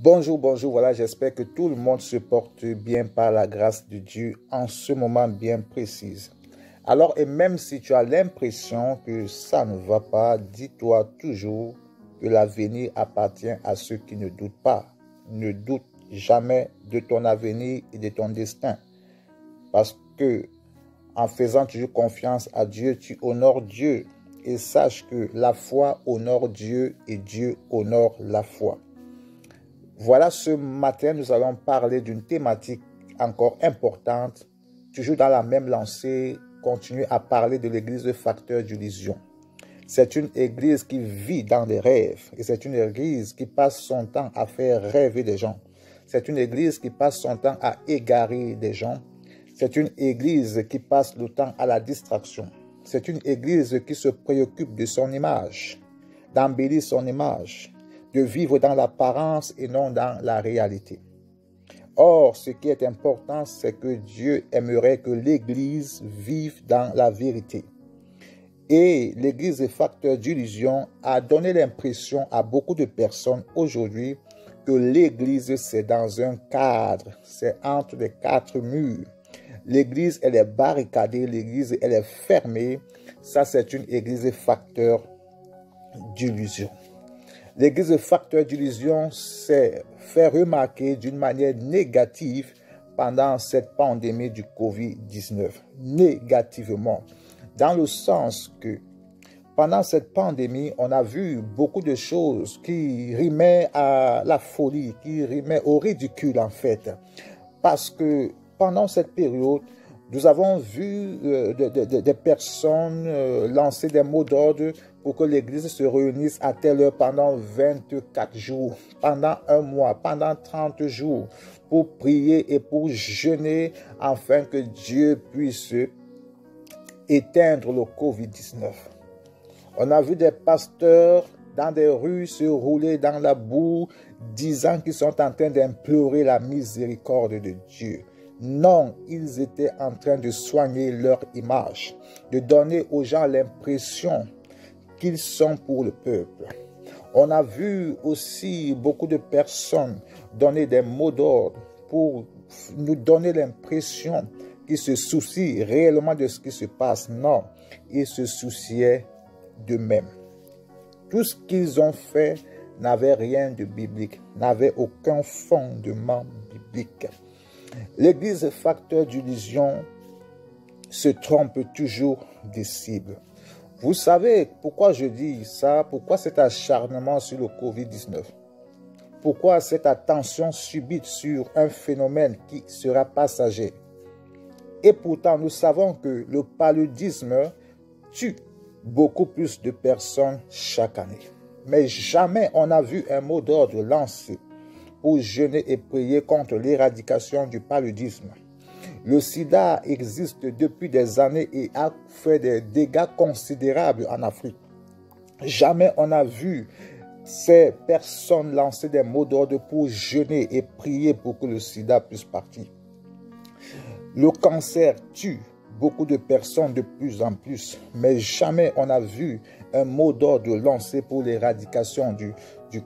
Bonjour, bonjour, voilà, j'espère que tout le monde se porte bien par la grâce de Dieu en ce moment bien précis. Alors, et même si tu as l'impression que ça ne va pas, dis-toi toujours que l'avenir appartient à ceux qui ne doutent pas. Ne doute jamais de ton avenir et de ton destin. Parce que en faisant toujours confiance à Dieu, tu honores Dieu. Et sache que la foi honore Dieu et Dieu honore la foi. Voilà, ce matin, nous allons parler d'une thématique encore importante, toujours dans la même lancée, continuer à parler de l'église facteur d'illusion. C'est une église qui vit dans les rêves et c'est une église qui passe son temps à faire rêver des gens. C'est une église qui passe son temps à égarer des gens. C'est une église qui passe le temps à la distraction. C'est une église qui se préoccupe de son image, d'embellir son image, de vivre dans l'apparence et non dans la réalité. Or, ce qui est important, c'est que Dieu aimerait que l'Église vive dans la vérité. Et l'Église facteur d'illusion a donné l'impression à beaucoup de personnes aujourd'hui que l'Église, c'est dans un cadre, c'est entre les quatre murs. L'Église, elle est barricadée, l'Église, elle est fermée. Ça, c'est une Église facteur d'illusion. L'église facteur d'illusion s'est fait remarquer d'une manière négative pendant cette pandémie du Covid-19. Négativement, dans le sens que pendant cette pandémie, on a vu beaucoup de choses qui rimaient à la folie, qui rimaient au ridicule en fait. Parce que pendant cette période, nous avons vu des personnes lancer des mots d'ordre pour que l'Église se réunisse à telle heure pendant 24 jours, pendant un mois, pendant 30 jours, pour prier et pour jeûner afin que Dieu puisse éteindre le Covid-19. On a vu des pasteurs dans des rues se rouler dans la boue, disant qu'ils sont en train d'implorer la miséricorde de Dieu. Non, ils étaient en train de soigner leur image, de donner aux gens l'impression qu'ils sont pour le peuple. On a vu aussi beaucoup de personnes donner des mots d'ordre pour nous donner l'impression qu'ils se soucient réellement de ce qui se passe. Non, ils se souciaient d'eux-mêmes. Tout ce qu'ils ont fait n'avait rien de biblique, n'avait aucun fondement biblique. L'Église facteur d'illusion se trompe toujours des cibles. Vous savez pourquoi je dis ça? Pourquoi cet acharnement sur le Covid-19? Pourquoi cette attention subite sur un phénomène qui sera passager? Et pourtant, nous savons que le paludisme tue beaucoup plus de personnes chaque année. Mais jamais on n'a vu un mot d'ordre lancé pour jeûner et prier contre l'éradication du paludisme. Le sida existe depuis des années et a fait des dégâts considérables en Afrique. Jamais on a vu ces personnes lancer des mots d'ordre pour jeûner et prier pour que le sida puisse partir. Le cancer tue beaucoup de personnes de plus en plus, mais jamais on a vu un mot d'ordre lancé pour l'éradication du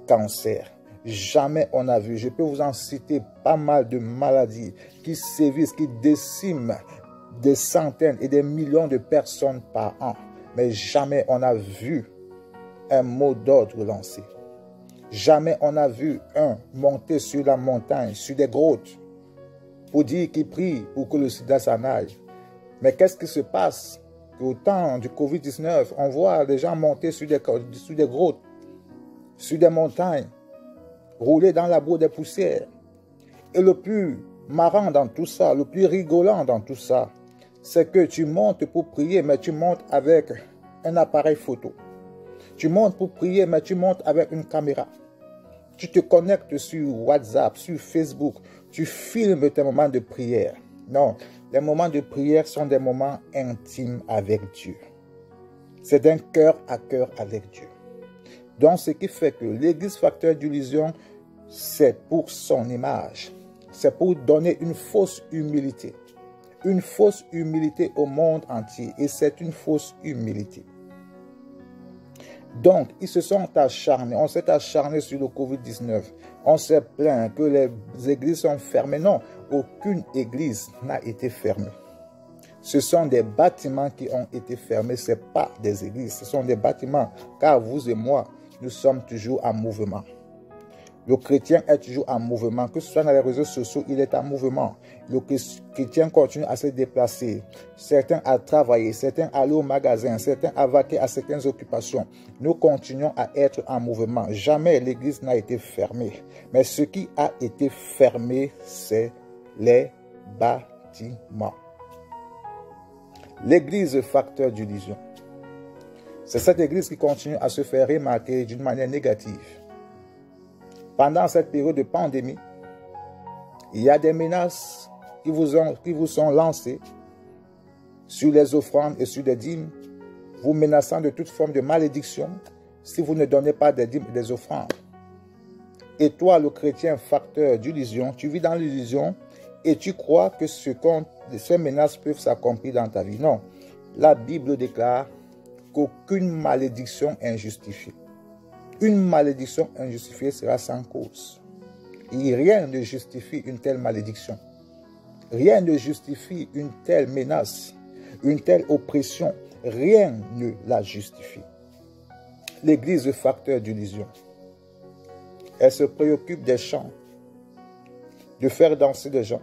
cancer. Jamais on a vu, je peux vous en citer pas mal de maladies qui sévissent, qui déciment des centaines et des millions de personnes par an. Mais jamais on a vu un mot d'ordre lancé. Jamais on a vu un monter sur la montagne, sur des grottes, pour dire qu'il prie pour que le sida s'en aille. Mais qu'est-ce qui se passe? Qu'au temps du Covid-19, on voit des gens monter sur des grottes, sur des montagnes, rouler dans la boue des poussières. Et le plus marrant dans tout ça, le plus rigolant dans tout ça, c'est que tu montes pour prier, mais tu montes avec un appareil photo. Tu montes pour prier, mais tu montes avec une caméra. Tu te connectes sur WhatsApp, sur Facebook, tu filmes tes moments de prière. Non, les moments de prière sont des moments intimes avec Dieu. C'est d'un cœur à cœur avec Dieu. Donc, ce qui fait que l'Église facteur d'illusion, c'est pour son image. C'est pour donner une fausse humilité. Une fausse humilité au monde entier. Et c'est une fausse humilité. Donc, ils se sont acharnés, on s'est acharné sur le Covid-19. On s'est plaint que les églises sont fermées. Non, aucune église n'a été fermée. Ce sont des bâtiments qui ont été fermés, ce n'est pas des églises, ce sont des bâtiments. Car vous et moi, nous sommes toujours en mouvement. Le chrétien est toujours en mouvement, que ce soit dans les réseaux sociaux, il est en mouvement. Le chrétien continue à se déplacer, certains à travailler, certains à aller au magasin, certains à vaquer à certaines occupations. Nous continuons à être en mouvement. Jamais l'église n'a été fermée. Mais ce qui a été fermé, c'est les bâtiments. L'église facteur d'illusion. C'est cette église qui continue à se faire remarquer d'une manière négative. Pendant cette période de pandémie, il y a des menaces qui vous sont lancées sur les offrandes et sur les dîmes, vous menaçant de toute forme de malédiction si vous ne donnez pas des dîmes et des offrandes. Et toi, le chrétien facteur d'illusion, tu vis dans l'illusion et tu crois que ces menaces peuvent s'accomplir dans ta vie. Non, la Bible déclare qu'aucune malédiction est injustifiée. Une malédiction injustifiée sera sans cause. Et rien ne justifie une telle malédiction. Rien ne justifie une telle menace, une telle oppression. Rien ne la justifie. L'église est facteur d'illusion. Elle se préoccupe des chants, de faire danser des gens.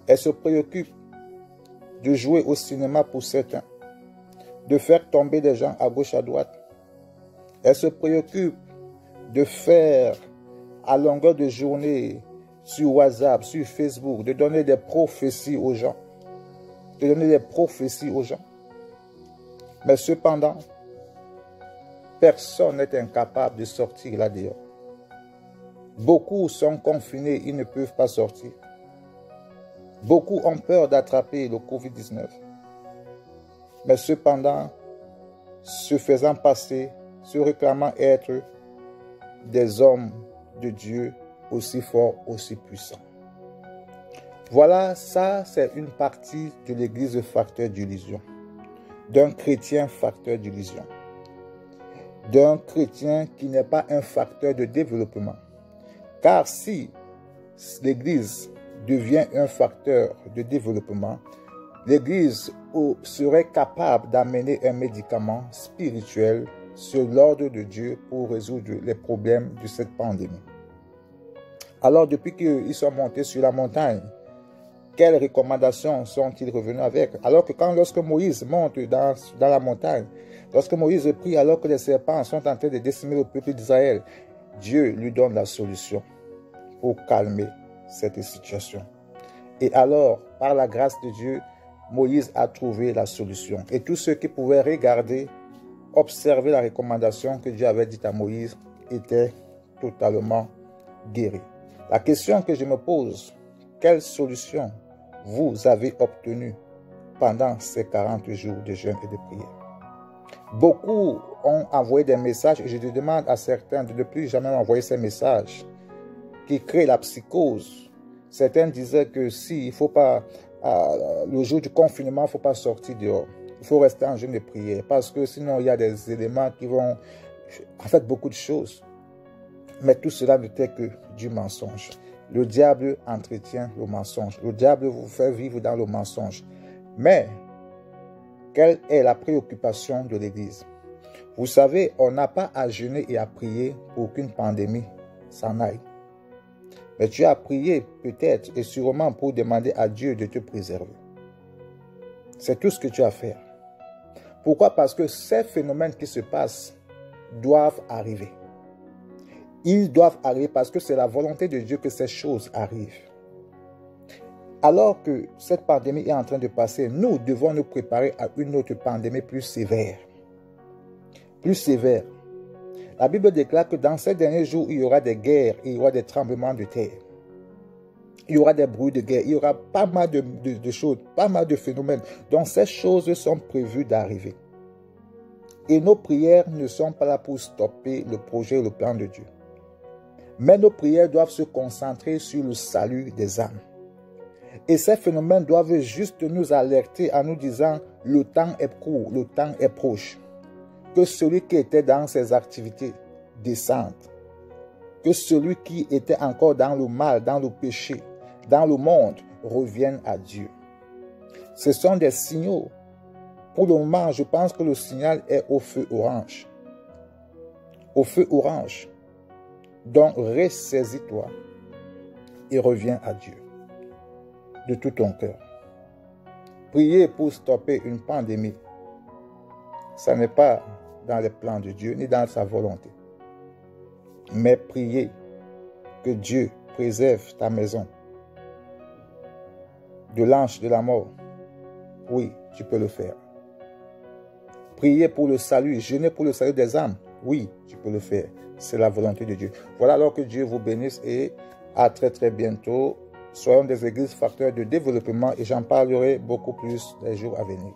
Elle se préoccupe de jouer au cinéma pour certains, de faire tomber des gens à gauche, à droite. Elle se préoccupe de faire à longueur de journée sur WhatsApp, sur Facebook, de donner des prophéties aux gens. De donner des prophéties aux gens. Mais cependant, personne n'est incapable de sortir là-dehors. Beaucoup sont confinés, ils ne peuvent pas sortir. Beaucoup ont peur d'attraper le Covid-19. Mais cependant, se faisant passer, se réclamant être des hommes de Dieu aussi forts, aussi puissants. Voilà, ça c'est une partie de l'église facteur d'illusion, d'un chrétien facteur d'illusion, d'un chrétien qui n'est pas un facteur de développement. Car si l'église devient un facteur de développement, l'église serait capable d'amener un médicament spirituel sur l'ordre de Dieu pour résoudre les problèmes de cette pandémie. Alors, depuis qu'ils sont montés sur la montagne, quelles recommandations sont-ils revenus avec? Alors que lorsque Moïse monte dans la montagne, lorsque Moïse prie, alors que les serpents sont en train de décimer le peuple d'Israël, Dieu lui donne la solution pour calmer cette situation. Et alors, par la grâce de Dieu, Moïse a trouvé la solution. Et tous ceux qui pouvaient regarder, observer la recommandation que Dieu avait dite à Moïse étaient totalement guéris. La question que je me pose, quelle solution vous avez obtenue pendant ces 40 jours de jeûne et de prière? Beaucoup ont envoyé des messages et je demande à certains de ne plus jamais envoyer ces messages qui créent la psychose. Certains disaient que si il faut pas, le jour du confinement, il ne faut pas sortir dehors. Il faut rester en jeûne de prière parce que sinon il y a des éléments qui vont, en fait, beaucoup de choses. Mais tout cela n'était que du mensonge. Le diable entretient le mensonge. Le diable vous fait vivre dans le mensonge. Mais, quelle est la préoccupation de l'Église? Vous savez, on n'a pas à jeûner et à prier pour qu'une pandémie s'en aille. Mais tu as prié peut-être et sûrement pour demander à Dieu de te préserver. C'est tout ce que tu as à faire. Pourquoi? Parce que ces phénomènes qui se passent doivent arriver. Ils doivent arriver parce que c'est la volonté de Dieu que ces choses arrivent. Alors que cette pandémie est en train de passer, nous devons nous préparer à une autre pandémie plus sévère. Plus sévère. La Bible déclare que dans ces derniers jours, il y aura des guerres, il y aura des tremblements de terre. Il y aura des bruits de guerre, il y aura pas mal de choses, pas mal de phénomènes. Donc ces choses sont prévues d'arriver. Et nos prières ne sont pas là pour stopper le projet ou le plan de Dieu. Mais nos prières doivent se concentrer sur le salut des âmes. Et ces phénomènes doivent juste nous alerter en nous disant le temps est court, le temps est proche. que celui qui était dans ses activités décentes, que celui qui était encore dans le mal, dans le péché, dans le monde, revienne à Dieu. Ce sont des signaux. Pour le moment, je pense que le signal est au feu orange. Au feu orange. Donc, ressaisis-toi et reviens à Dieu de tout ton cœur. Prier pour stopper une pandémie, ça n'est pas dans les plans de Dieu ni dans sa volonté. Mais prier que Dieu préserve ta maison de l'ange de la mort, oui, tu peux le faire. Prier pour le salut, jeûner pour le salut des âmes, oui, tu peux le faire. C'est la volonté de Dieu. Voilà, alors que Dieu vous bénisse et à très très bientôt. Soyons des églises facteurs de développement et j'en parlerai beaucoup plus les jours à venir.